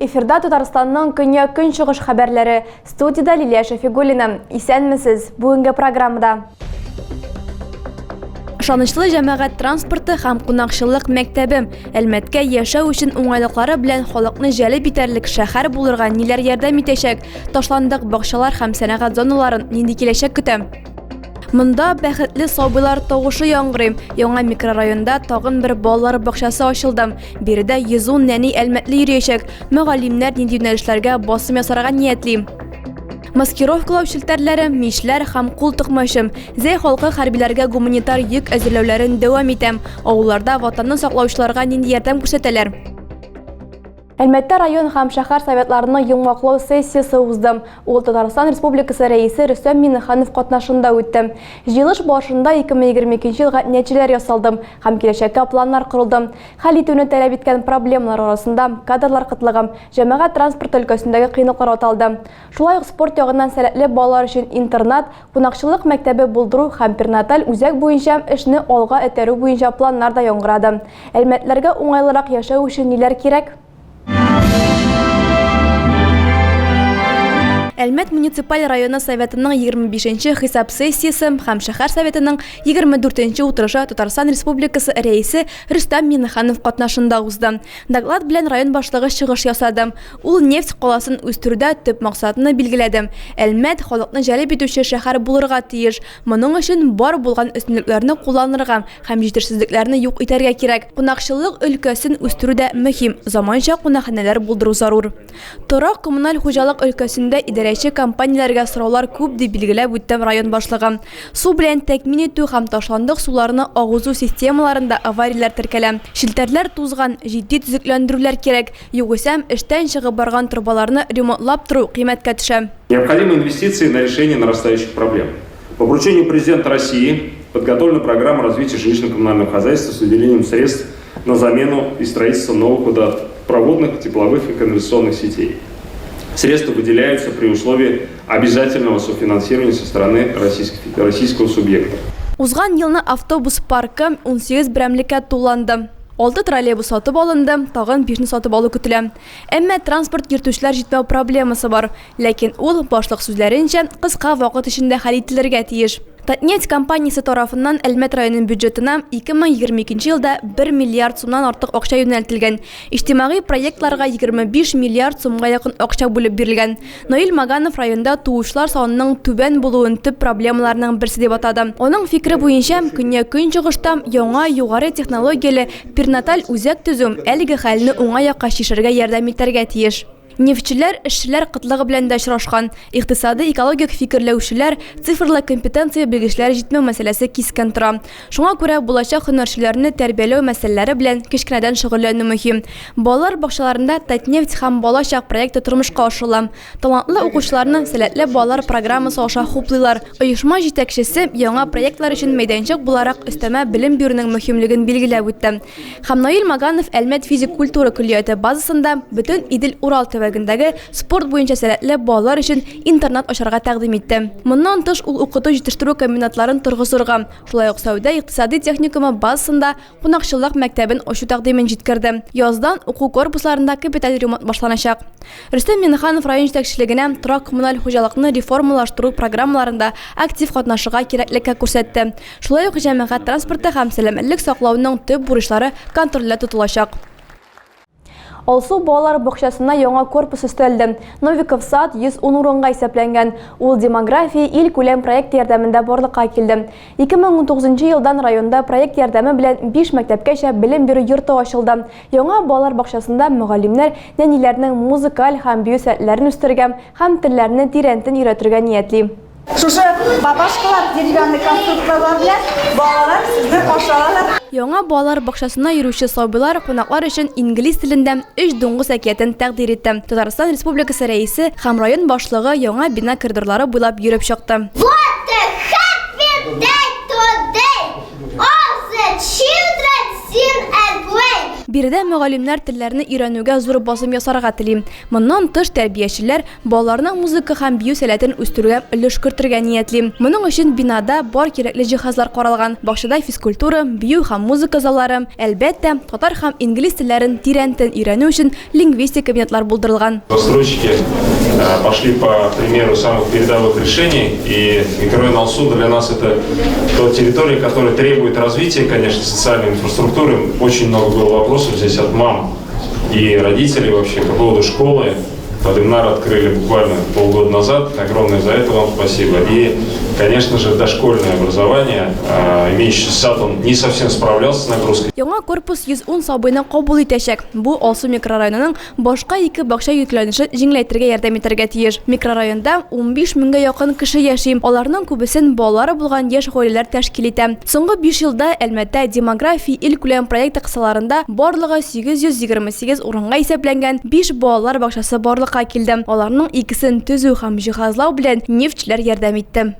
Эфирда Татарстанның көнчыгыш хәбәрләре. Студияда Лилия Шафигуллина. Исәнмесез бүгенге программада. Ышанычлы җәмәгать транспорты һәм кунакчылык мәктәбе Әлмәткә яшәү өчен уңайлыклары белән халыкны җәлеп итәрлек шәһәр булырга ниләр ярдәм итәчәк? Ташландык бакчалар һәм сәнәгать зоналарын нинди киләчәк көтә? Монда бәхетле сабыйлар тавышы яңгырый. Яңа микрорайонда тагын бер балалар бакчасы ачылды. Биредә 110 нәни әлмәтле йөриячәк. Мөгаллимнәр нинди юнәлешләргә басым ясарга ниятли? Маскировкалау шелтәрләре, мишләр һәм кул тыкмашы. Зәй халкы хәрбиләргә гуманитар йөк әзерләүләрен дәвам итә. Авылларда ватанны саклаучыларга нинди ярдәм күрсәтәләр? Әлмәттә район һәм шәһәр советларының йомгаклау сессиясе узды. Ул Татарстан Республикасы рәисе Рөстәм Миннеханов катнашында үтте. Җыелыш башында 2022 елга нәтиҗәләр ясалды һәм киләчәккә планнар корылды. Хәл итүне таләп иткән проблемалар арасында кадрлар кытлыгы, җәмәгать транспорт өлкәсендәге кыенлыклар аталды. Шулай ук спорт ягыннан сәләтле балалар өчен интернат, кунакчылык мәктәбе булдыру һәм перинаталь үзәк буенча эшне алга этәрү буенча планнар да яңгырады. Әлмәтләргә уңайлырак яшәү өчен ниләр кирәк? Әлмәт муниципаль районы советының 25-нче хисап сессиясе һәм шәһәр советының 24-нче утырышы Татарстан Республикасы рәисе Рөстәм Миннеханов катнашында узды. Доклад белән район башлыгы чыгыш ясады. Ул нефть каласын үстерүдә төп максатны билгеләде. Әлмәт халыкны җәлеп итүче шәһәр булырга тиеш. Моның өчен бар булган өстенлекләрне кулланырга һәм җитешсезлекләрне юк итәргә кирәк. Кунакчылык өлкәсен үстерүдә мөһим. Заманча кунакханәләр булдыру зарур. Торак коммуналь хуҗалык өлкәсендә компанияләргә сораулар күп дип билгеләп үтте район башлыгы. Су белән тәэмин итү һәм ташландык суларны агызу системаларында аварияләр теркәлә. Шелтәрләр тузган, җитди төзекләндерүләр кирәк. Югыйсә эштән чыгып барган трубаларны ремонтлап тору кыйммәткә төшә. Необходимы инвестиции на решение нарастающих проблем. По поручению президента России подготовлена программа развития жилищно-коммунального хозяйства с выделением средств на замену и строительство новых водопроводных, тепловых и канализационных сетей. Средства выделяются при условии обязательного софинансирования со стороны российского субъекта. Узган елны автобус паркы 18 берәмлеккә тулланды. 6 троллейбус сатып алынды, тагын 5-не сатып алу көтелә. Әмма транспорт йөртүчеләр җитмәү проблемасы бар. Ләкин ул башлык сүзләренчә кыска вакыт эчендә хәл ителергә тиеш. Татнефть компаниясе тарафыннан Әлмәт районының бюджетына 2022 елда 1 миллиард сумнан артык акча юнәлтелгән. Иҗтимагый проектларга 25 миллиард сумга якын акча бүлеп бирелгән. Наил Маганов районда туучылар санының түбән булуын төп проблемаларның берсе дип атады. Аның фикере буенча, көнчыгышта яңа югары технологияле перинаталь үзәк төзү әлеге хәлне уңай якка чишәргә ярдәм итәргә тиеш. Нефтьчеләр, эшчеләр кытлыгы белән дә очрашкан. Икътисади экологик фикерләүчеләр, цифрлы компетенция белгечләре җитмәү мәсьәләсе кискен тора. Шуңа күрә булачак һөнәрчеләрне тәрбияләү мәсьәләләре белән кечкенәдән шөгыльләнү мөһим. Балалар бакчаларында Татнефть һәм балачак проекты тормышка ашырыла. Талантлы укучыларны сәләтле балалар программасы аша хуплыйлар. Оешма җитәкчесе яңа проектлар өчен мәйданчык буларак өстәмә белем бирүнең мөһимлеген билгеләп үтте. Һәм Наил Маганов Әлмәт физик культура көллияте базасында бөтен Идел Урал спорт буенча сәләтле балалар өчен интернат ачарга тәкъдим итте. Моннан тыш ул укыту җитештерү комбинатларын торгызырга, шулай ук сәүдә икътисади техникумы базасында кунакчылык мәктәбен ачу тәкъдимен җиткерде. Яздан уку корпусларында капиталь ремонт башланачак. Рөстәм Миннеханов район җитәкчелегенә торак коммуналь хуҗалыкны реформалаштыру программаларында актив катнашырга кирәклеккә күрсәтте. Шулай ук җәмәгать транспорты һәм сәламәтлек саклауның төп бурычлары контрольдә тотылачак. Алсу балалар бакчасына яңа корпус өстәлде. Новиков сад 110 урынга исәпләнгән. Ул демография ил күләм проект ярдәмендә барлыкка килде. 2019 елдан районда проект ярдәме белән 5 мәктәпкәчә белем бирү йорты ачылды. Яңа балалар бакчасында мөгаллимнәр нәниләрнең музыкаль һәм бию сәтләрен үстергән һәм телләрне тирәнтен өйрәтергә ниятли. Шушы бабашкалар, деревянный конструкторлар белән балалар сезне кашалалар. Яңа балалар бакчасына йөрүче сабыйлар кунаклар өчен инглиз телендә 3 дуңгыз әкиятен тәкъдим итте. Татарстан Республикасы рәисе һәм район башлыгы яңа бина коридорлары буйлап йөреп чыкты. What a happy day today! All the children sing and play. Биредә мөгаллимнәр телләрне өйрәнүгә зур басым ясарга тели. Моннан тыш тәрбиячеләр балаларның музыка һәм бию сәләтен үстерүгә өлеш кертергә ниятли. Моның өчен бинада бар кирәкле җиһазлар каралган. Башта физкультура, бию һәм музыка заллары, әлбәттә, татар һәм инглиз телләрен тирәнтен өйрәнү өчен лингвистик кабинетлар булдырылган. Застройщики пошли по примеру самых передовых решений, и микрорайон Алсу для нас это та территория, которая требует развития, конечно, социальной инфраструктуры. Очень много было вопросов здесь от мам и родителей вообще по поводу школы. Подымнар открыли буквально полгода назад. Огромное за это вам спасибо. И, конечно же, дошкольное образование, имеющий сад, он не совсем справлялся с нагрузкой. Яңа корпус 110 сабыйны кабул итәчәк. Бу Алсу микрорайонының башка 2 бакча йөкләнешен җиңеләйтергә ярдәм итәргә тиеш. Микрорайонда 15 меңгә якын кеше яши. Аларның күбесен балалары булган яшь гаиләләр тәшкил итә. Соңгы 5 елда Әлмәттә демография илкүләм проекты кысаларында барлыгы 828 урынга исәпләнгән 5 балалар бакчасы барлыкка килде. Аларның икесен төзү һәм җиһазлау белән нефтьчеләр ярдәм итте.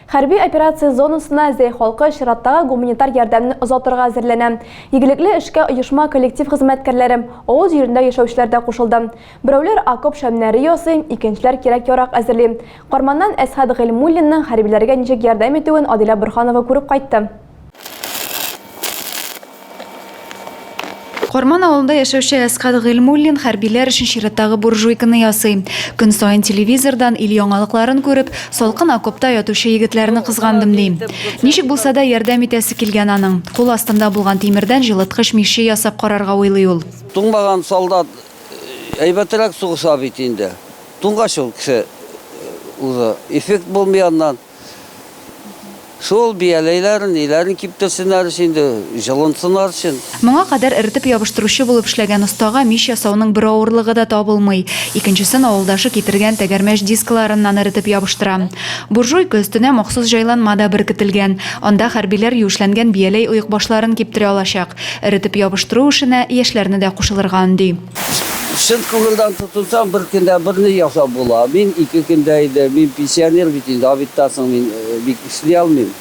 Хәрби операция зонасына зәй халкы чираттагы гуманитар ярдәмне озатырга әзерләнә. Игелекле эшкә оешма коллектив хезмәткәрләре, авыл җирендә яшәүчеләр дә кушылды. Берәүләр окоп шәмнәре ясый, икенчеләр кирәк-ярак әзерли. Карманнан Әсхәд Гыйльмуллинның хәрбиләргә ничек ярдәм итүен Адилә Борһанова күреп кайтты. Корман авылында яшәүче Әсхәд Гыйльмуллин хәрбиләр өчен чираттагы буржуйканы ясый. Көн саен телевизордан ил яңалыкларын күреп, салкын окопта ятучы егетләрне кызгандым ди. Ничек булса да ярдәм итәсе килгән аның. Кул астында булган тимердән җылыткыч мишә ясап карарга уйлый ул. Туңмаган солдат әйбәтрәк сугыша бит инде. Туңгач ул кеше уза эффект булмаганнан. Шул бияләйләрен, иләрен киптерсеннәр өчен, җылынсыннар өчен. Моңа кадәр эритеп ябыштыручы булып эшләгән остага миш ясауның бер авырлыгы да табылмый. Икенчесен авылдашы китергән тәгәрмәч дискларыннан эритеп ябыштыра. Буржуйка өстенә махсус җайланма да беркетелгән. Анда хәрбиләр юешләнгән бияләй оек башларын киптерә алачак. Эритеп ябыштыру эшенә яшьләрне дә кушылырга ди. Шын күңелдән тотынсам, бер көндә берне ясап була. Мин 2 көндә иде, мин пенсионер бит инде, абиттасың мин бик эшли алмыйм.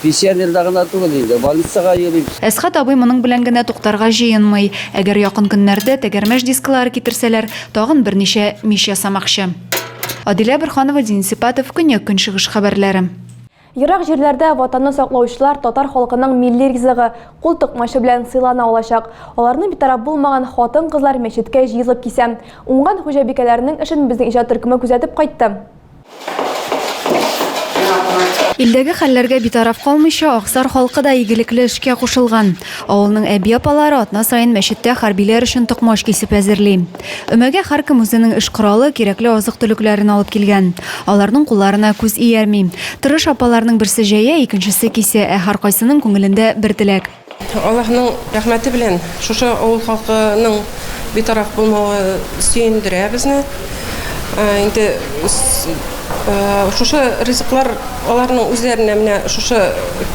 Пенсионерда гына түгел инде, больницага йөрим. Әсхәт абый моның белән генә туктарга җыенмый. Әгәр якын көннәрдә тәгәрмәч дисклары китерсәләр, тагын берничә миш ясамакчы. Адилә Борһанова, Денис Сипатов, Көньяк-Көнчыгыш хәбәрләре. Ерак җирләрдә ватанны саклаучылар татар халкының милли ризыгы кул тыкмашы белән сыйлана алачак. Аларны битараф булмаган хатын-кызлар мәчеткә җыелып кисә. Уңган хуҗабикәләрнең эшен безнең иҗат төркеме күзәтеп кайтты. Илдәге хәлләргә битараф калмыйча, Аксар халкы да игелекле эшкә кушылган. Авылның әби-апалары атна саен мәчеттә хәрбиләр өчен токмаш кисеп әзерли. Өмәгә һәркем үзенең эш коралы, кирәкле азык-төлекләрен алып килгән. Аларның кулларына күз иярми. Тырыш апаларның берсе җәя, икенчесе кисә, һәркайсының күңелендә бер теләк. Аллаһның рәхмәте белән шушы авыл халкының битараф булмавы сөендерә безне. Инде шушы ризыклар аларның үзләренә менә шушы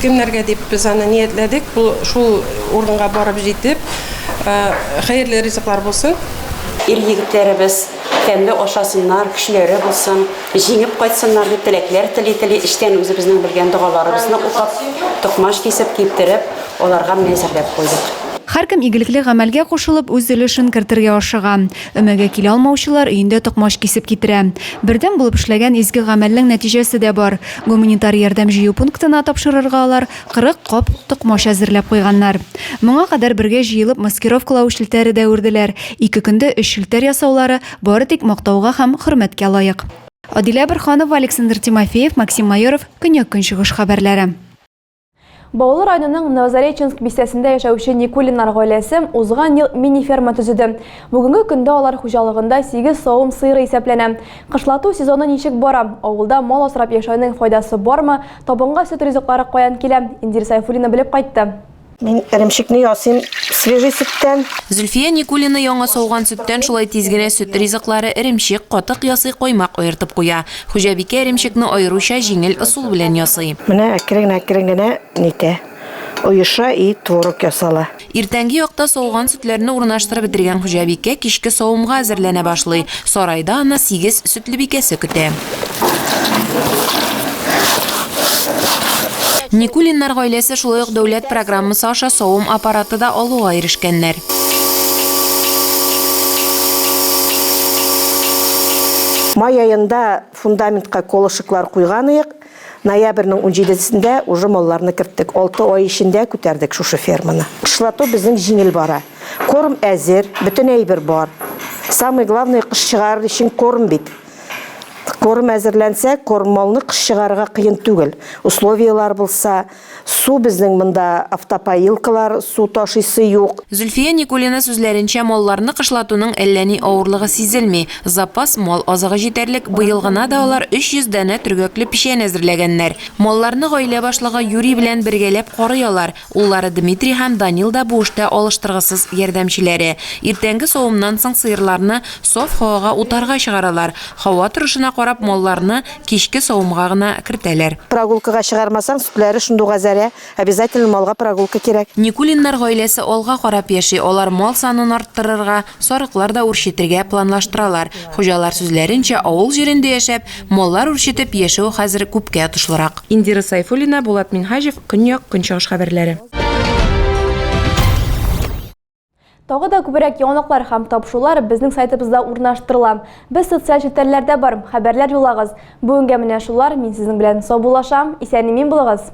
кемнәргә дип без аны ниятләдек. Бу шул урынга барып җитеп, хәерле ризыклар булсын. Ир-егетләребез тәмле ашасыннар, көчләре булсын, җиңеп кайтсыннар дип теләкләр тели эштән үзебезнең белгән дугаларыбызны укып, токмаш кисеп киптиреп, аларга мәзәрләп куйдык. Һәркем игелекле гамәлгә кушылып үз өлешен кертергә ашыга. Өмәгә килә алмаучылар өендә токмаш кисеп китерә. Бердәм булып эшләгән изге гамәлнең нәтиҗәсе дә бар. Гуманитар ярдәм җыю пунктына тапшырырга алар 40 кап токмаш әзерләп куйганнар. Моңа кадәр бергә җыелып маскировкалау шелтәре дә үрделәр. 2 көндә 3 шелтәр ясаулары бары тик мактауга һәм хөрмәткә лаек. Адилә Борһанова, Александр Тимофеев, Максим Майоров, Көньяк-Көнчыгыш хәбәрләре. Баулы районының Новозареченск бистәсендә яшәүче Никулиннар гаиләсе узган ел мини-ферма төзеде. Бүгенге көндә алар хуҗалыгында 8 савым сыеры исәпләнә. Кышлату сезоны ничек бара? Авылда мал асрап яшәүнең файдасы бармы? Табынга сөт ризыклары каян килә? Индир Сайфуллина белеп кайтты. Мин эремчекне ясыйм свежий сөттән. Зөлфия Никулина яңа сауган сөттән шулай тиз генә сөт ризыклары эремчек, катык ясый, коймак аертып куя. Хуҗабикә эремчекне аеруча җиңел ысул белән ясый. Менә әкрен генә нитә. Оеша и творог ясала. Иртәнге якта сауган сөтләрне урнаштырып бетергән хуҗабикә кичке савымга әзерләнә башлый. Сарайда аны 8 сөтле бикәсе көтә. Никулиннар гаиләсе шулай ук дәүләт программасы аша савым аппараты да алуга ирешкәннәр. Май айында фундаментка колышыклар куйган ыйык. Ноябрьнең 17-сендә уже малларны керттек. 6 ай эчендә күтәрдек шушы ферманы. Кышлату безнең җиңел бара. Корм әзер, бөтен әйбер бар. Самый главный кыш чыгарыр өчен корм бит. Корм әзерләнсә, корм малны кыш чыгарырга кыен түгел. Условиялар булса, су безнең монда автопоилкалар, су ташыйсы юк. Зөлфия Никулина сүзләренчә, малларны кышлатуның әллә ни авырлыгы сизелми. Запас мал азыгы җитәрлек, быел гына да алар 300 дәнә төргәкле печән әзерләгәннәр. Малларны гаилә башлыгы Юрий белән бергәләп карыялар. Уллары Дмитрий һәм Данил да бу эштә алыштыргысыз ярдәмчеләре. Иртәнге савымнан соң сыерларны саф һавага утарга чыгаралар. Һава торышына карап малларны кичке савымга гына кертәләр. Прогулкага чыгармасаң, сүтләре шундук әзәрә, обязательно малга прогулка кирәк. Никулиннар гаиләсе алга карап яши. Алар мал санын арттырырга, сарыклар да үрчетергә планлаштыралар. Хуҗалар сүзләренчә, авыл җирендә яшәп, маллар үрчетеп яшәү хәзер күпкә отышлырак. Индира Сайфуллина, Булат Минхаҗев, Көньяк Көнчыгыш хәбәрләре. Тагы да күбрәк яңалыклар һәм тапшырулар безнең сайтыбызда урнаштырыла. Без социаль челтәрләрдә бар, хәбәрләр юлагыз. Бүгенгә менә шулар. Мин сезнең белән сау булашам. Исән-имин булыгыз.